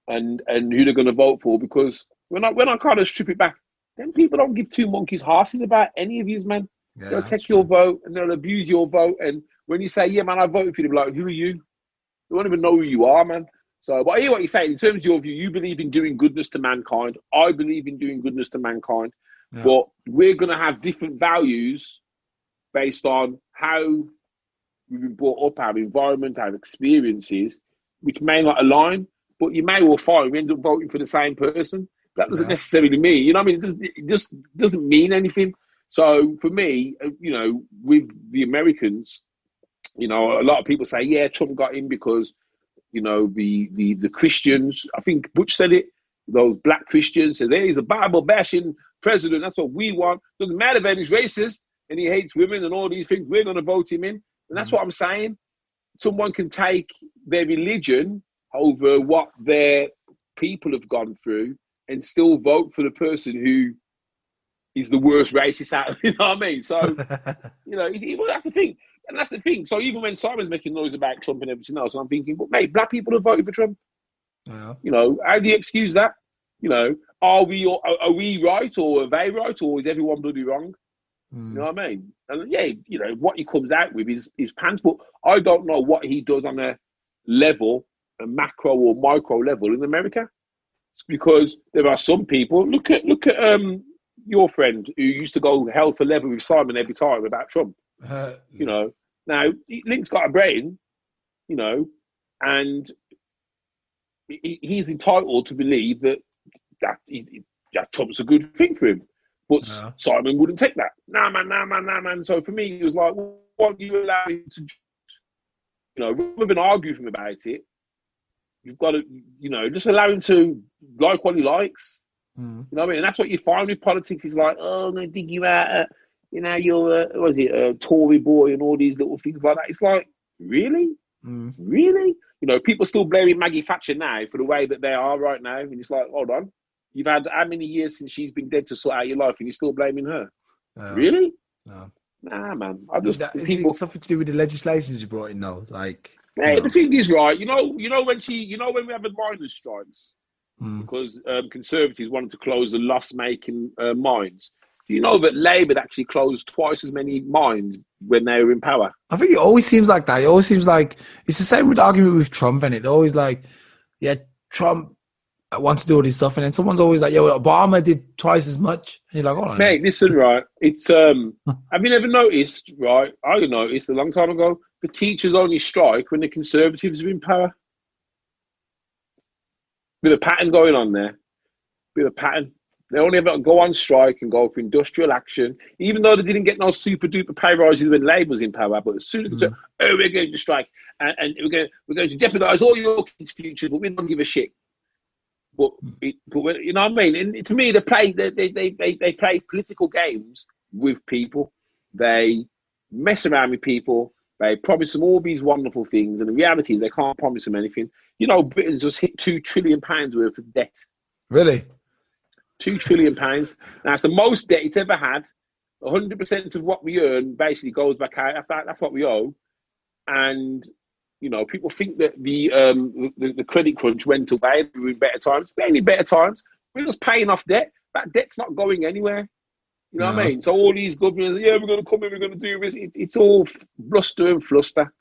Speaker 1: and who they're going to vote for, because when I kind of strip it back, then people don't give two monkeys' horses about any of yous, man. Yeah, they'll take your vote and they'll abuse your vote. And when you say, yeah, man, I voted for you, they'll be like, who are you? They won't even know who you are, man. So, but I hear what you're saying. In terms of your view, you believe in doing goodness to mankind. I believe in doing goodness to mankind. Yeah. But we're going to have different values based on how we've been brought up, our environment, our experiences, which may not align, but you may well find we end up voting for the same person. That doesn't necessarily mean, you know what I mean? It just doesn't mean anything. So for me, with the Americans, a lot of people say, yeah, Trump got in because, the Christians, I think Butch said it, those black Christians said, hey, he's a Bible bashing president. That's what we want. Doesn't matter if he's racist and he hates women and all these things. We're going to vote him in. And that's what I'm saying. Someone can take their religion over what their people have gone through and still vote for the person who is the worst racist out. You know what I mean? So, that's the thing. And that's the thing. So even when Simon's making noise about Trump and everything else, I'm thinking, but mate, black people have voted for Trump. Yeah. How do you excuse that? Are we right, or are they right, or is everyone bloody wrong? You know what I mean? And yeah, what he comes out with is pants, but I don't know what he does on a macro or micro level in America. It's because there are some people. Look at your friend who used to go hell for leather with Simon every time about Trump. Now Link's got a brain, and he's entitled to believe that Trump's a good thing for him. But Simon wouldn't take that. Nah, man. So for me, it was like, what do you allow him to, rather than argue with him about it, you've got to, just allow him to like what he likes. You know what I mean? And that's what you find with politics. It's like, oh, I'm going to dig you out. You're a Tory boy and all these little things like that. It's like, really? Really? People still blaming Maggie Thatcher now for the way that they are right now. And it's like, hold on. You've had how many years since she's been dead to sort out your life and you're still blaming her? Really? No. Nah, man.
Speaker 2: People something to do with the legislations you brought in, though. Like,
Speaker 1: the thing is, right? When we have the miners' strikes, because Conservatives wanted to close the loss-making mines. Do you know that Labour actually closed twice as many mines when they were in power?
Speaker 2: I think it always seems like that. It always seems like it's the same with the argument with Trump, and they're always like, yeah, Trump wants to do all this stuff, and then someone's always like, yo, Obama did twice as much. And you're like, oh,
Speaker 1: mate, listen, right? It's have you ever noticed, right? I noticed a long time ago, the teachers only strike when the Conservatives are in power. With a pattern going on there. With a pattern. They only ever go on strike and go for industrial action, even though they didn't get no super duper pay rises when Labour was in power. But as soon as we're going to strike and we're going to jeopardise all your kids' futures, but we don't give a shit. But you know what I mean? And to me, they play political games with people. They mess around with people. They promise them all these wonderful things, and the reality is they can't promise them anything. Britain's just hit £2 trillion worth of debt.
Speaker 2: Really?
Speaker 1: £2 trillion. Now, it's the most debt it's ever had. 100% of what we earn basically goes back out. That's what we owe. And You know, people think that the credit crunch went away. We were in better times. We ain't in better times. We're just paying off debt. That debt's not going anywhere. You know what I mean? So all these governments, we're going to come in, we're going to do this. It's all bluster and fluster.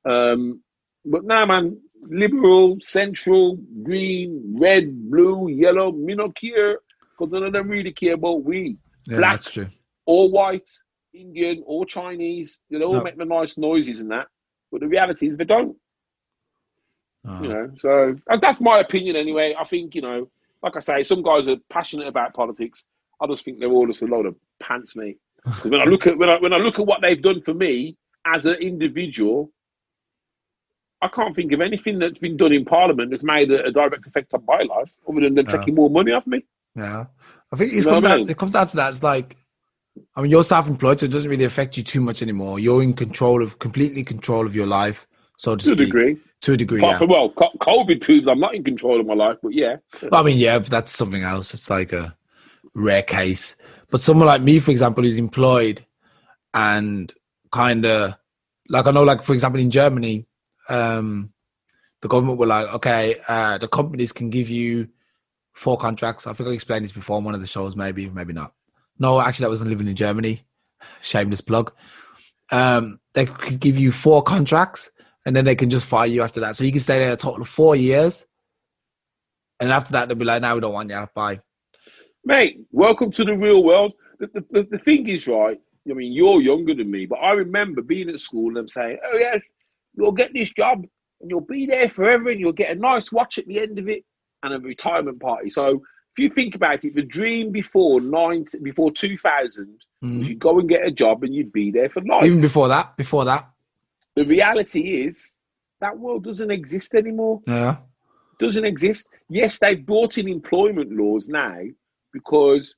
Speaker 1: But now, man, liberal, central, green, red, blue, yellow, me not care, because none of them really care about we.
Speaker 2: Yeah,
Speaker 1: Black,
Speaker 2: that's true.
Speaker 1: or white, Indian, or Chinese, they all make the nice noises and that. But the reality is they don't. You know, so that's my opinion anyway. I think, you know, like I say, some guys are passionate about politics. I just think they're all just a load of pants, mate. Because when I look at when I look at what they've done for me as an individual, I can't think of anything that's been done in Parliament that's made a direct effect on my life, other than them taking more money off me.
Speaker 2: Yeah, I think it comes down to that. It's like, I mean, you're self-employed, so it doesn't really affect you too much anymore. You're in completely control of your life, so to speak. To a degree, yeah.
Speaker 1: Well, COVID proves I'm not in control of my life, but yeah.
Speaker 2: Well, I mean, yeah, but that's something else. It's like a rare case. But someone like me, for example, who's employed and kind of, like, I know, like, for example, in Germany, the government were like, okay, the companies can give you 4 contracts. I think I explained this before on one of the shows, maybe not. No, actually, that wasn't living in Germany. Shameless plug. They could give you 4 contracts, and then they can just fire you after that. So you can stay there a total of 4 years. And after that, they'll be like, no, we don't want you. Bye.
Speaker 1: Mate, welcome to the real world. The thing is, right, I mean, you're younger than me, but I remember being at school and them saying, oh, yeah, you'll get this job and you'll be there forever and you'll get a nice watch at the end of it and a retirement party. So if you think about it, the dream before 2000 was you'd go and get a job and you'd be there for life.
Speaker 2: Even before that.
Speaker 1: The reality is that world doesn't exist anymore.
Speaker 2: Yeah.
Speaker 1: Doesn't exist. Yes, they've brought in employment laws now because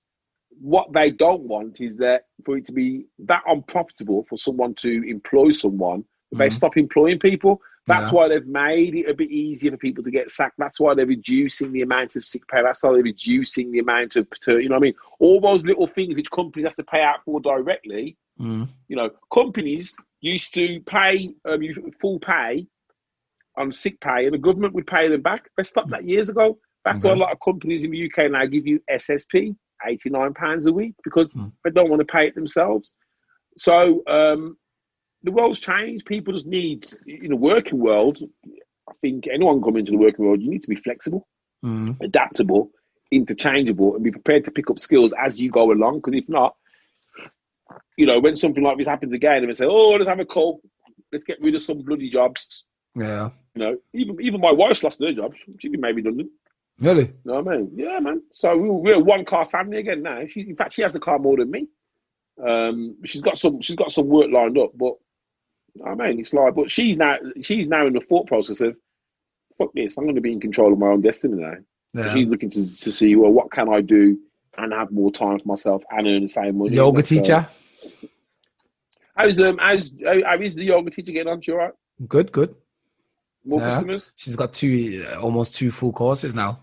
Speaker 1: what they don't want is that for it to be that unprofitable for someone to employ someone, they stop employing people. That's why they've made it a bit easier for people to get sacked. That's why they're reducing the amount of sick pay. That's why they're reducing the amount of, you know what I mean? All those little things which companies have to pay out for directly. You know, companies used to pay you full pay on sick pay and the government would pay them back. They stopped that years ago. That's why a lot of companies in the UK now give you SSP, £89 a week, because they don't want to pay it themselves. So the world's changed. People just need, in the working world, I think anyone coming into the working world, you need to be flexible, adaptable, interchangeable, and be prepared to pick up skills as you go along. Because if not, you know, when something like this happens again, and they say, oh, let's have a call, let's get rid of some bloody jobs. Yeah. You know, even my wife's lost her job. She's been made redundant.
Speaker 2: Really?
Speaker 1: You know what I mean? Yeah, man. So we're a 1-car family again now. In fact, she has the car more than me. She's got some work lined up, but I mean, it's like, but she's now in the thought process of, fuck this, I'm going to be in control of my own destiny now. Yeah. She's looking to see, well, what can I do and have more time for myself and earn the same money.
Speaker 2: Yoga teacher.
Speaker 1: How is the yoga teacher getting on? She all right?
Speaker 2: Good.
Speaker 1: More customers?
Speaker 2: She's got almost 2 full courses now.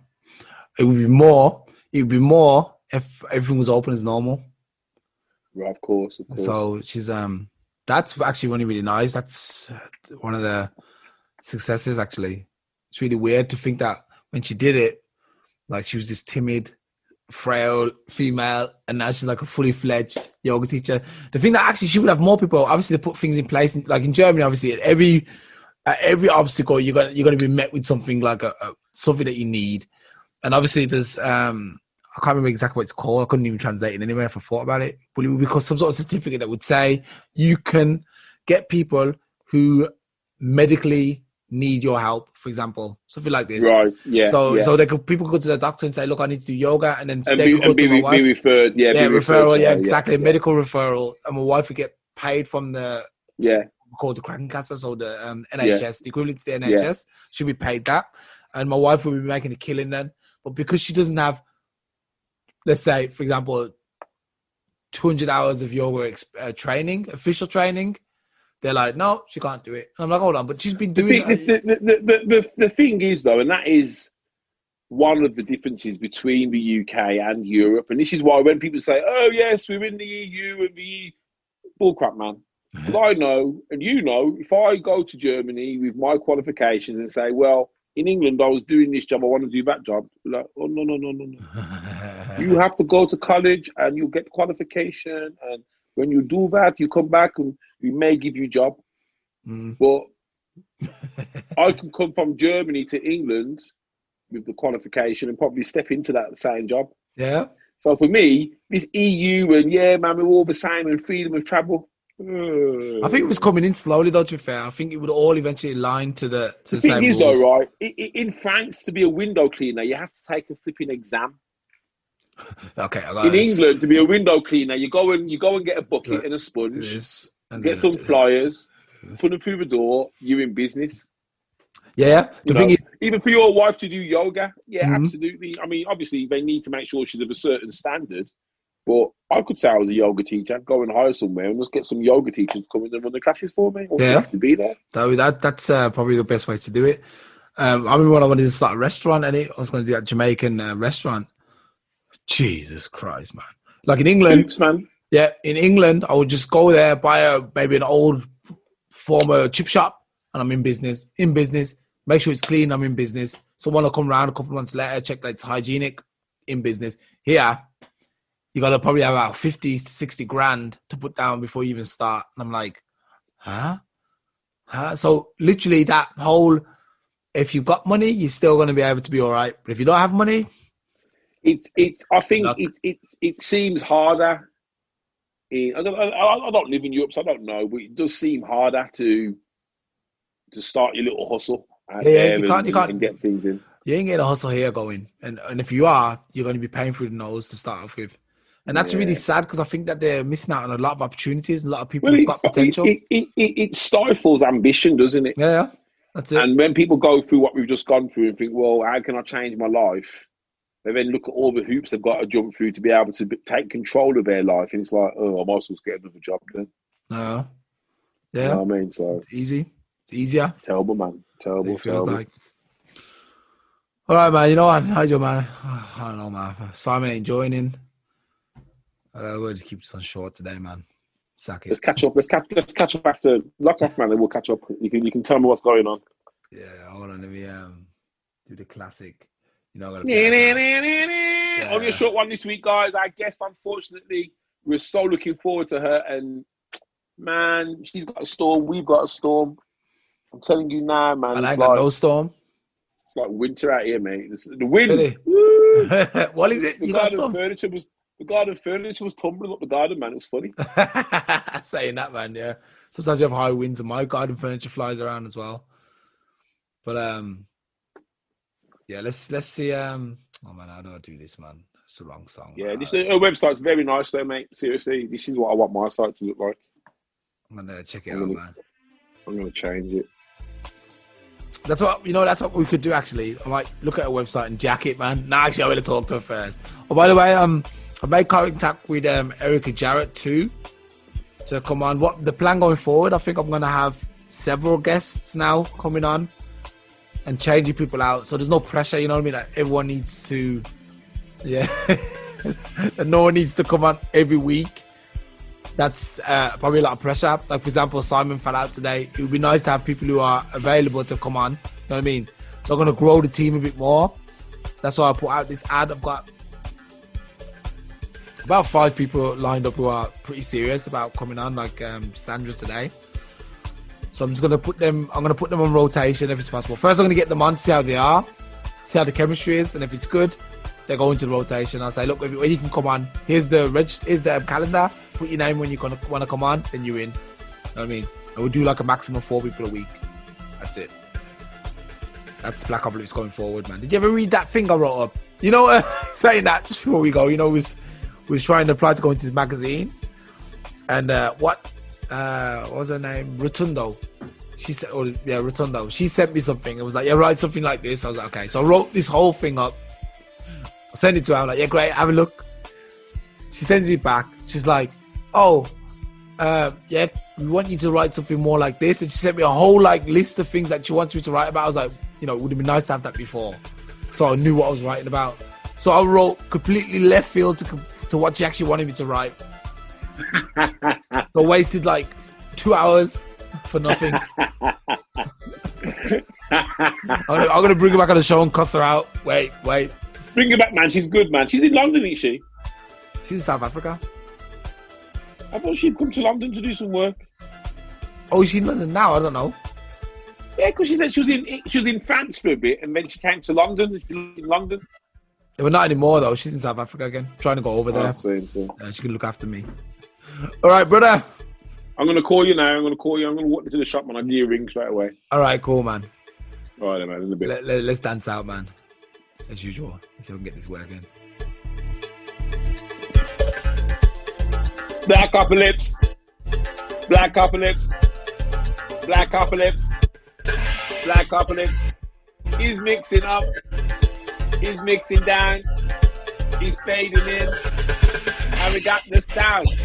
Speaker 2: It would be more if everything was open as normal.
Speaker 1: Right, of course.
Speaker 2: So she's that's actually really, really nice. That's one of the successes, actually. It's really weird to think that when she did it, like, she was this timid, frail female, and now she's like a fully fledged yoga teacher. The thing that actually she would have more people, obviously, they put things in place. Like in Germany, obviously, at every obstacle, you're gonna be met with something like something that you need. And obviously, there's I can't remember exactly what it's called. I couldn't even translate it anywhere if I thought about it. But it would be some sort of certificate that would say you can get people who medically need your help, for example, something like this.
Speaker 1: Right. Yeah.
Speaker 2: So people go to the doctor and say, "Look, I need to do yoga," and then they go to my wife.
Speaker 1: Be referred. Yeah.
Speaker 2: Yeah, referral. Yeah, exactly. Medical referral, and my wife would get paid from the called the Krankenkasse, so the NHS, the equivalent to the NHS. She'll be paid that, and my wife will be making a killing then. But because she doesn't have, let's say, for example, 200 hours of yoga training, official training, they're like, no, she can't do it. And I'm like, hold on, but she's been doing it. The thing is, though, and that is one of the differences between the UK and Europe, and this is why when people say, oh, yes, we're in the EU and the bullcrap, man.
Speaker 1: Because I know, and you know, if I go to Germany with my qualifications and say, well, in England, I was doing this job, I want to do that job. Like, oh, no. You have to go to college and you get qualification. And when you do that, you come back and we may give you a job. But I can come from Germany to England with the qualification and probably step into that same job.
Speaker 2: Yeah.
Speaker 1: So for me, this EU and man, we're all the same and freedom of travel.
Speaker 2: I think it was coming in slowly, though, to be fair. I think it would all eventually align to the
Speaker 1: thing
Speaker 2: same
Speaker 1: is,
Speaker 2: rules.
Speaker 1: though, right? In France, to be a window cleaner, you have to take a flipping exam.
Speaker 2: Okay.
Speaker 1: In England, to be a window cleaner, you go and get a bucket and a sponge, get some flyers, put them through the door. You're in business.
Speaker 2: Yeah. The thing is,
Speaker 1: even for your wife to do yoga, absolutely. I mean, obviously, they need to make sure she's of a certain standard. But I could say I was a yoga teacher. Go and hire somewhere and just get some yoga teachers to come in and run the classes for me. Or have to be there.
Speaker 2: That's probably the best way to do it. I remember when I wanted to start a restaurant, I was going to do that Jamaican restaurant. Jesus Christ, man! Like in England,
Speaker 1: Oops, man.
Speaker 2: Yeah, in England, I would just go there, buy maybe an old former chip shop, and I'm in business. Make sure it's clean. I'm in business. Someone will come around a couple of months later, check that it's hygienic. In business. Here, you got to probably have about 50 to 60 grand to put down before you even start. And I'm like, huh? So literally that whole, if you've got money, you're still going to be able to be all right. But if you don't have money,
Speaker 1: I think it seems harder. I don't live in Europe, so I don't know, but it does seem harder to start your little hustle and get things in.
Speaker 2: You ain't getting a hustle here going. And if you are, you're going to be paying through the nose to start off with. And that's really sad because I think that they're missing out on a lot of opportunities. A lot of people who've got potential.
Speaker 1: It stifles ambition, doesn't it?
Speaker 2: Yeah, that's it.
Speaker 1: And when people go through what we've just gone through and think, well, how can I change my life? They then look at all the hoops they've got to jump through to be able to take control of their life. And it's like, oh, I might as well get another job then.
Speaker 2: Yeah.
Speaker 1: You know what I mean? So
Speaker 2: it's easy. It's easier.
Speaker 1: Terrible, man. Terrible.
Speaker 2: It feels like. All right, man. You know what? Nigel, man. I don't know, man. Simon ain't joining. We'll just keep this on short today, man. Sack it.
Speaker 1: Let's catch up. Let's catch up after lock off, man. Then we'll catch up. You can tell me what's going on.
Speaker 2: Yeah, hold on. Let me do the classic. You know,
Speaker 1: On your short one this week, guys. Our guest, unfortunately, we're so looking forward to her, and man, she's got a storm. We've got a storm. I'm telling you now, man.
Speaker 2: And I got no storm.
Speaker 1: It's like winter out here, mate. The wind.
Speaker 2: Really? What is it? You got storm?
Speaker 1: The garden furniture was tumbling up the garden, man. It was funny.
Speaker 2: Saying that, man, yeah. Sometimes you have high winds and my garden furniture flies around as well. But yeah, let's see. Oh man, how do I do this, man? It's the wrong song.
Speaker 1: Yeah, her website's very nice though, mate. Seriously, this is what I want my site to look like.
Speaker 2: I'm gonna check it out, man.
Speaker 1: I'm gonna change it.
Speaker 2: That's what we could do actually. I might look at her website and jack it, man. Nah, actually, I'm gonna talk to her first. Oh, by the way, I made contact with Erica Jarrett too to come on. What the plan going forward? I think I'm gonna have several guests now coming on and changing people out. So there's no pressure, you know what I mean? Like everyone needs to, and no one needs to come on every week. That's probably a lot of pressure. Like for example, Simon fell out today. It would be nice to have people who are available to come on. You know what I mean? So I'm gonna grow the team a bit more. That's why I put out this ad. I've got about 5 people lined up who are pretty serious about coming on, like Sandra today. So I'm just gonna put them. I'm gonna put them on rotation if it's possible. First, I'm gonna get them on, see how they are, see how the chemistry is, and if it's good, they go into the rotation. I'll say, look, when you can come on, here's the calendar. Put your name when you want to come on, then you're in. You know what I mean? And we'll do like a maximum 4 people a week. That's it. That's Blackopolypse going forward, man. Did you ever read that thing I wrote up? You know, saying that just before we go, you know, was trying to apply to go into this magazine, and what was her name? Rotundo. She said, Rotundo. She sent me something. It was like, yeah, write something like this. I was like, okay. So I wrote this whole thing up. I sent it to her. I'm like, yeah, great. Have a look. She sends it back. She's like, oh, yeah, we want you to write something more like this. And she sent me a whole like list of things that she wants me to write about. I was like, you know, it would have been nice to have that before, so I knew what I was writing about. So I wrote completely left field to what she actually wanted me to write. So I wasted like 2 hours for nothing. I'm gonna bring her back on the show and cuss her out. Wait.
Speaker 1: Bring her back, man. She's good, man. She's in London, isn't she?
Speaker 2: She's in South Africa.
Speaker 1: I thought she'd come to London to do some work.
Speaker 2: Oh, is she in London now? I don't know.
Speaker 1: Yeah, because she said she was in France for a bit, and then she came to London. She's in London.
Speaker 2: Yeah, but not anymore though. She's in South Africa again, trying to go over there.
Speaker 1: Same.
Speaker 2: She can look after me. All right, brother.
Speaker 1: I'm gonna call you now. I'm gonna walk into the shop, man. I'll give you a ring straight away.
Speaker 2: All right, cool, man.
Speaker 1: All right, man. In a bit.
Speaker 2: Let's dance out, man. As usual. Let's see if we can get this working.
Speaker 1: Blackopolypse. He's mixing up. He's mixing down. He's fading in. And we got the sound.